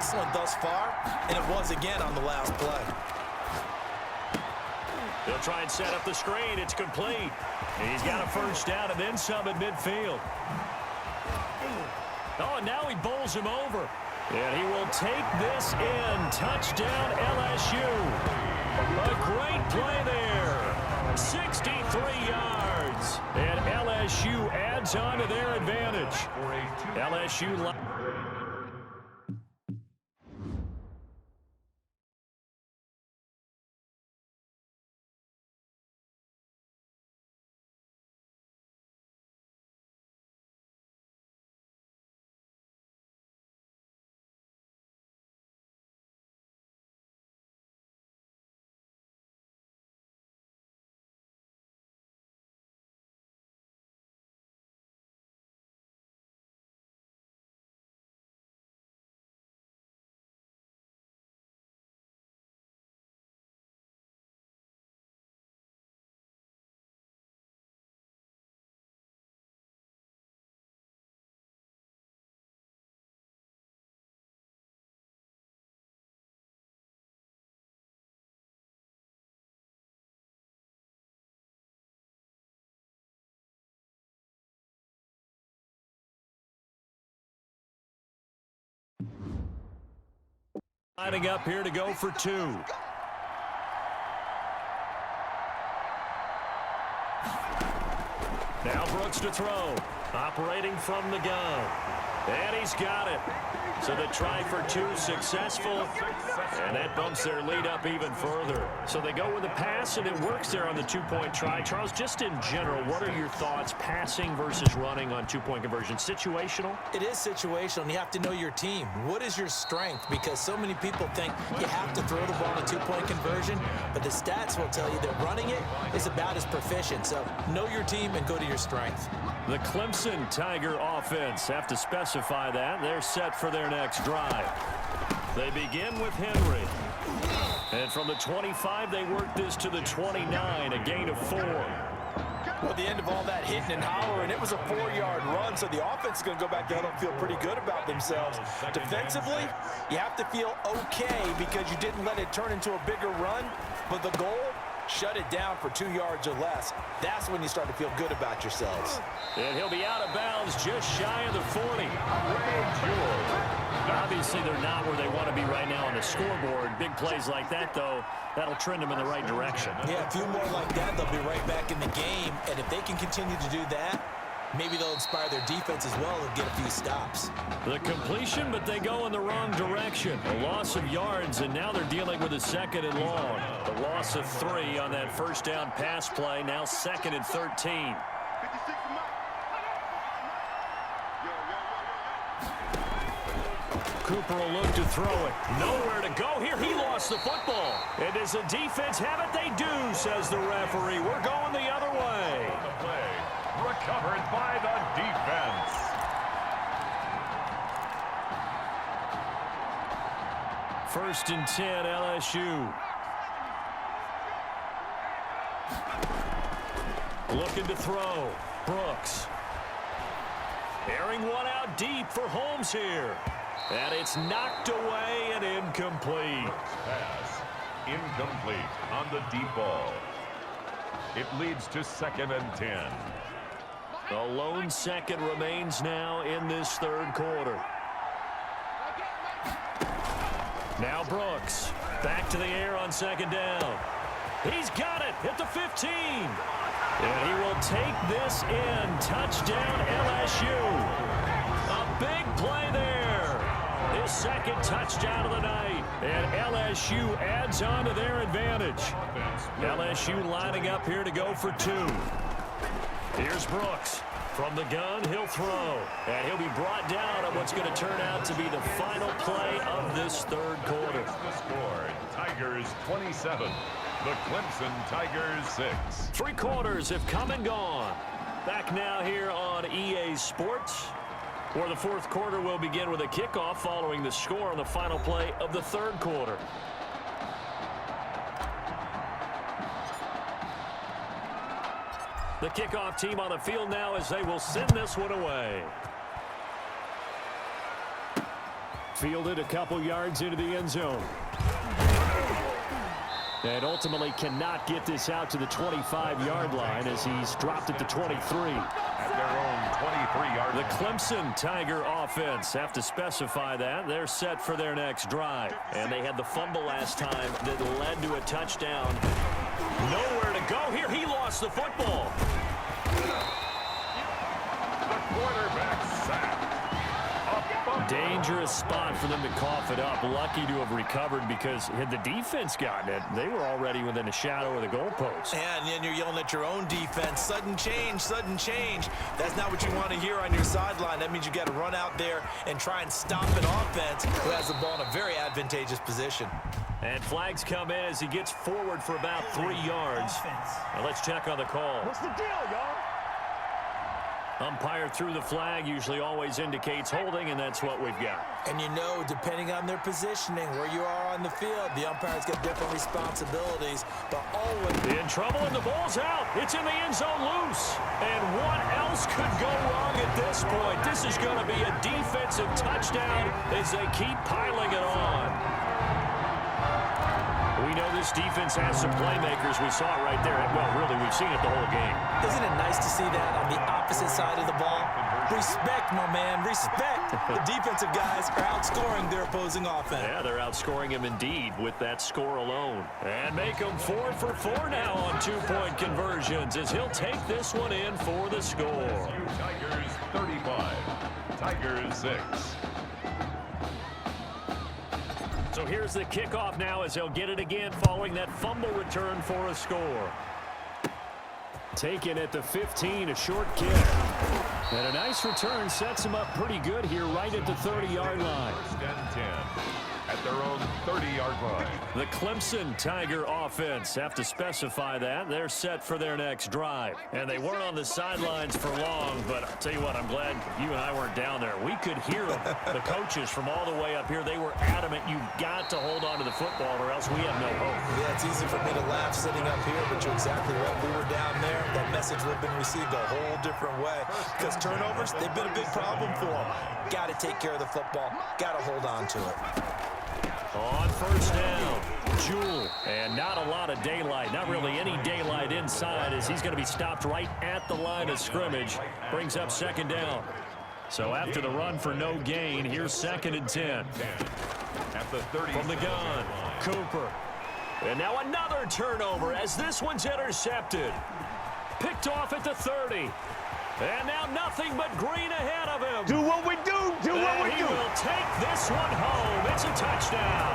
excellent thus far, and it was again on the last play. They'll try and set up the screen. It's complete. He's got a first down and then some at midfield. Oh, and now he bowls him over. And he will take this in. Touchdown, LSU. A great play there. 63 yards. And LSU adds on to their advantage. LSU... Lining up here to go for two. Now Brooks to throw. Operating from the gun. And he's got it. So the try for two successful. And that bumps their lead up even further. So they go with a pass, and it works there on the two-point try. Charles, just in general, what are your thoughts passing versus running on two-point conversion? Situational? It is situational, and you have to know your team. What is your strength? Because so many people think you have to throw the ball in a two-point conversion, but the stats will tell you that running it is about as proficient. So know your team and go to your strength. The Clemson Tiger offense have to specify that. They're set for their next drive. They begin with Henry. And from the 25, they work this to the 29, a gain of 4. Well, the end of all that hitting and hollering, it was a 4-yard run, so the offense is going to go back down and feel pretty good about themselves. Defensively, you have to feel okay because you didn't let it turn into a bigger run, but the goal, shut it down for 2 yards or less. That's when you start to feel good about yourselves. And he'll be out of bounds just shy of the 40. Obviously, they're not where they want to be right now on the scoreboard. Big plays like that, though, that'll trend them in the right direction. Yeah, a few more like that, they'll be right back in the game. And if they can continue to do that, maybe they'll inspire their defense as well and get a few stops. The completion, but they go in the wrong direction. A loss of yards, and now they're dealing with a 2nd and long. The loss of 3 on that first down pass play, now 2nd and 13. Cooper will look to throw it. Nowhere to go here. He lost the football. And does the defense have it? They do, says the referee. We're going the other way. The play recovered by the defense. First and 10, LSU. Looking to throw. Brooks. Airing one out deep for Holmes here. And it's knocked away and incomplete. Pass incomplete on the deep ball. It leads to 2nd and 10. A lone second remains now in this third quarter. Now Brooks. Back to the air on 2nd down. He's got it at the 15. And he will take this in. Touchdown LSU. A big play there. His 2nd touchdown of the night. And LSU adds on to their advantage. LSU lining up here to go for 2. Here's Brooks. From the gun, he'll throw. And he'll be brought down on what's going to turn out to be the final play of this third quarter. The score, Tigers 27. The Clemson Tigers 6. 3 quarters have come and gone. Back now here on EA Sports, where the fourth quarter will begin with a kickoff following the score on the final play of the third quarter. The kickoff team on the field now as they will send this one away. Fielded a couple yards into the end zone. And ultimately cannot get this out to the 25-yard line as he's dropped it to 23. At their own 23-yard line. The Clemson Tiger offense have to specify that. They're set for their next drive. And they had the fumble last time that led to a touchdown. Nowhere to go here. He lost the football. The quarterback sack. Dangerous spot for them to cough it up. Lucky to have recovered because had the defense gotten it, they were already within a shadow of the goalpost. And then you're yelling at your own defense. Sudden change, sudden change. That's not what you want to hear on your sideline. That means you got to run out there and try and stop an offense who has the ball in a very advantageous position. And flags come in as he gets forward for about 3 yards. Now let's check on the call. What's the deal, y'all? Umpire through the flag usually always indicates holding, and that's what we've got. And you know, depending on their positioning, where you are on the field, the umpire's got different responsibilities, but always in trouble, and the ball's out. It's in the end zone loose. And what else could go wrong at this point? This is going to be a defensive touchdown as they keep piling it on. We know this defense has some playmakers. We saw it right there. Well, really, we've seen it the whole game. Isn't it nice to see that on the opposite side of the ball? Respect, my man, respect. The defensive guys are outscoring their opposing offense. Yeah, they're outscoring him indeed with that score alone. And make him 4 for 4 now on 2-point conversions as he'll take this one in for the score. Tigers 35, Tigers 6. So here's the kickoff now as they'll get it again following that fumble return for a score. Taken at the 15, a short kick. And a nice return sets him up pretty good here right at the 30-yard line. First and 10 at their own 30-yard line. The Clemson Tiger offense have to specify that. They're set for their next drive. And they weren't on the sidelines for long, but I'll tell you what, I'm glad you and I weren't down there. We could hear them. The coaches from all the way up here, they were adamant, you've got to hold on to the football or else we have no hope. Yeah, it's easy for me to laugh sitting up here, but you're exactly right. We were down there. That message would have been received a whole different way. Because turnovers, they've been a big problem for them. Got to take care of the football. Got to hold on to it. On first down, Jewell. And not a lot of daylight, not really any daylight inside as he's going to be stopped right at the line of scrimmage. Brings up second down. So after the run for no gain, here's 2nd and 10. At the 30. From the gun, Cooper. And now another turnover as this one's intercepted. Picked off at the 30. And now nothing but green ahead of him. Do what we do. Do what we do. He will take this one home. It's a touchdown.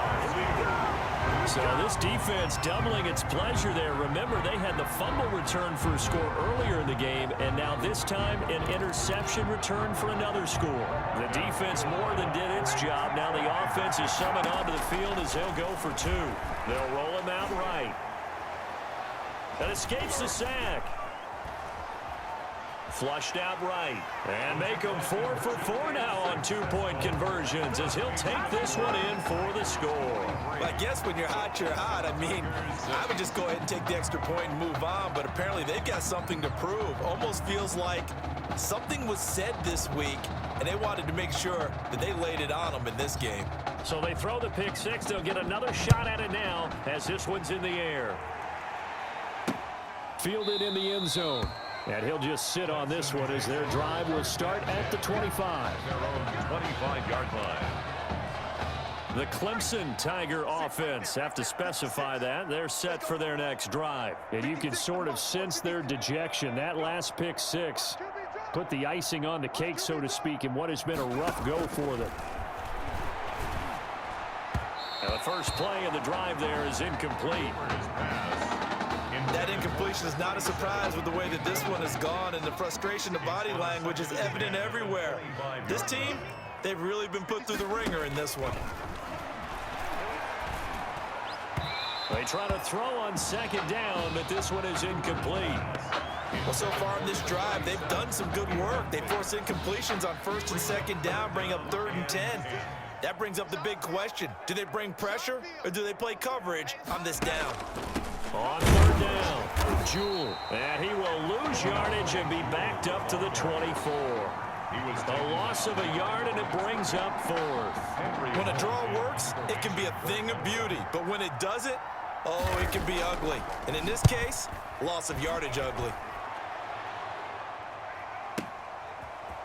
So this defense doubling its pleasure there. Remember, they had the fumble return for a score earlier in the game, and now this time an interception return for another score. The defense more than did its job. Now the offense is summoned onto the field as they'll go for 2. They'll roll him out right. And escapes the sack. Flushed out right. And make him 4 for 4 now on 2-point conversions as he'll take this one in for the score. I guess when you're hot, you're hot. I mean, I would just go ahead and take the extra point and move on, but apparently they've got something to prove. Almost feels like something was said this week, and they wanted to make sure that they laid it on them in this game. So they throw the pick 6. They'll get another shot at it now as this one's in the air. Fielded in the end zone. And he'll just sit on this one as their drive will start at the 25. Their own 25-yard line. The Clemson Tiger offense have to specify that. They're set for their next drive. And you can sort of sense their dejection. That last pick 6 put the icing on the cake, so to speak, in what has been a rough go for them. And the first play of the drive there is incomplete. That incompletion is not a surprise with the way that this one has gone, and the frustration, the body language is evident everywhere. This team, they've really been put through the ringer in this one. They try to throw on 2nd down, but this one is incomplete. Well, so far in this drive, they've done some good work. They force incompletions on 1st and 2nd down, bring up 3rd and 10. That brings up the big question. Do they bring pressure, or do they play coverage on this down? On 3rd down, Jewell. And he will lose yardage and be backed up to the 24. A loss of a yard, and it brings up fourth. When a draw works, it can be a thing of beauty. But when it doesn't, oh, it can be ugly. And in this case, loss of yardage ugly.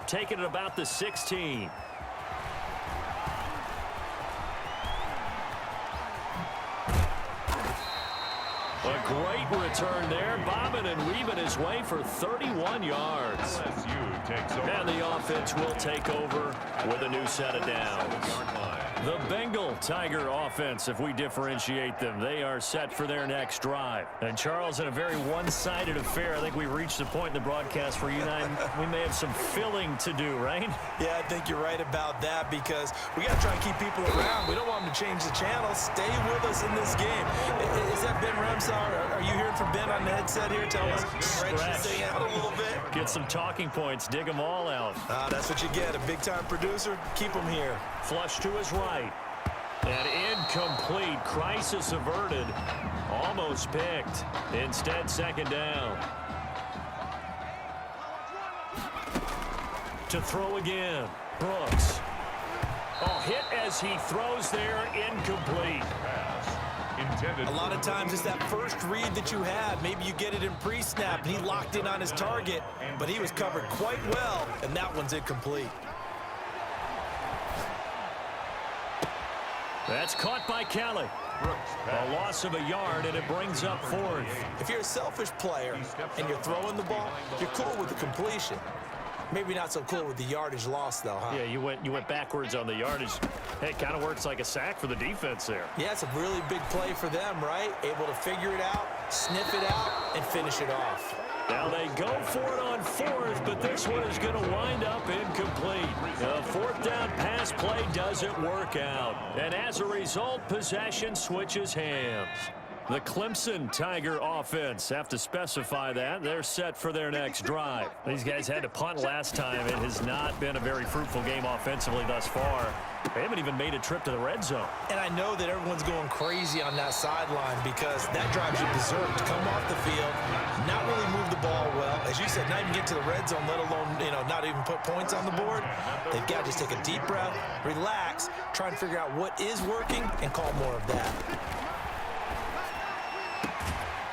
Taking it about the 16. A great return there, bobbing and weaving his way for 31 yards. LSU takes over. And the offense will take over with a new set of downs. The Bengal Tiger offense, if we differentiate them, they are set for their next drive. And Charles, in a very one-sided affair, I think we reached the point in the broadcast where you and I, we may have some filling to do, right? Yeah, I think you're right about that because we got to try and keep people around. We don't want them to change the channel. Stay with us in this game. Is that Ben Ramsar? Are you hearing from Ben on the headset here? Tell us, stretch this thing out a little bit. Get some talking points. Dig them all out. That's what you get. A big-time producer. Keep them here. Flush to his right. And incomplete. Crisis averted. Almost picked. Instead, second down. To throw again. Brooks. Oh, hit as he throws there. Incomplete. Intended. A lot of times it's that first read that you had. Maybe you get it in pre-snap, and he locked in on his target, but he was covered quite well, and that one's incomplete. That's caught by Kelly. A loss of a yard, and it brings up fourth. If you're a selfish player and you're throwing the ball, you're cool with the completion. Maybe not so cool with the yardage loss, though, huh? Yeah, you went backwards on the yardage. Hey, it kind of works like a sack for the defense there. Yeah, it's a really big play for them, right? Able to figure it out, sniff it out, and finish it off. Now they go for it on fourth, but this one is going to wind up incomplete. The fourth down pass play doesn't work out. And as a result, possession switches hands. The Clemson Tiger offense, have to specify that. They're set for their next drive. These guys had to punt last time. It has not been a very fruitful game offensively thus far. They haven't even made a trip to the red zone. And I know that everyone's going crazy on that sideline because that drives you berserk to come off the field, not really move the ball well. As you said, not even get to the red zone, let alone, not even put points on the board. They've got to just take a deep breath, relax, try and figure out what is working, and call more of that.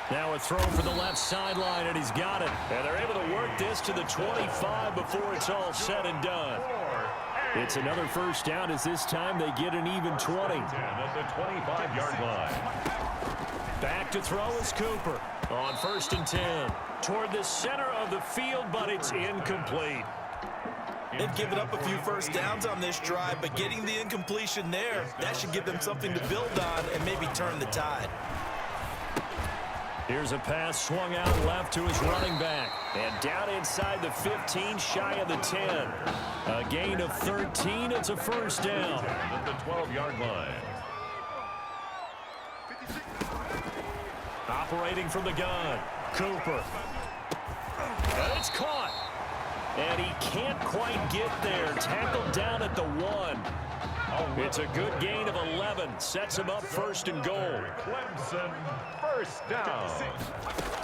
Now a throw for the left sideline, and he's got it. And they're able to work this to the 25 before it's all said and done. It's another first down as this time they get an even 20. At the 25-yard line. Back to throw is Cooper on 1st and 10. Toward the center of the field, but it's incomplete. They've given up a few first downs on this drive, but getting the incompletion there, that should give them something to build on and maybe turn the tide. Here's a pass swung out left to his running back. And down inside the 15, shy of the 10. A gain of 13. It's a first down. At the 12-yard line. Operating from the gun. Cooper. And it's caught. And he can't quite get there. Tackled down at the 1. It's a good gain of 11. Sets him up 1st and goal. Clemson, first down.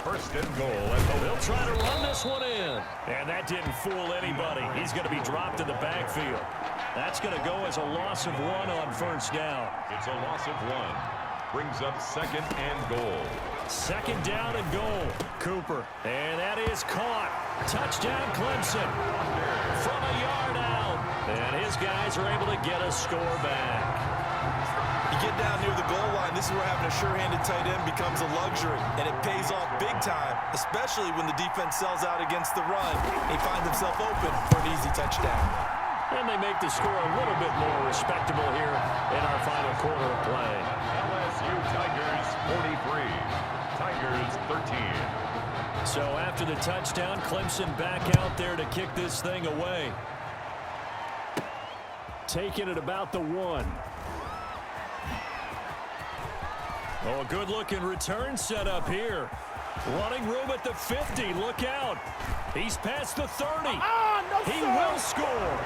1st and goal. And they'll try to run this one in. And that didn't fool anybody. He's going to be dropped in the backfield. That's going to go as a loss of 1 on 1st down. It's a loss of 1. Brings up 2nd and goal. 2nd down and goal. Cooper. And that is caught. Touchdown Clemson. From a yard out. And his guys are able to get a score back. You get down near the goal line, this is where having a sure-handed tight end becomes a luxury. And it pays off big time, especially when the defense sells out against the run. And he finds himself open for an easy touchdown. And they make the score a little bit more respectable here in our final quarter of play. LSU Tigers 43. Tigers 13. So after the touchdown, Clemson back out there to kick this thing away. Taking it about the 1. Oh, a good-looking return set up here. Running room at the 50. Look out. He's past the 30. He will score.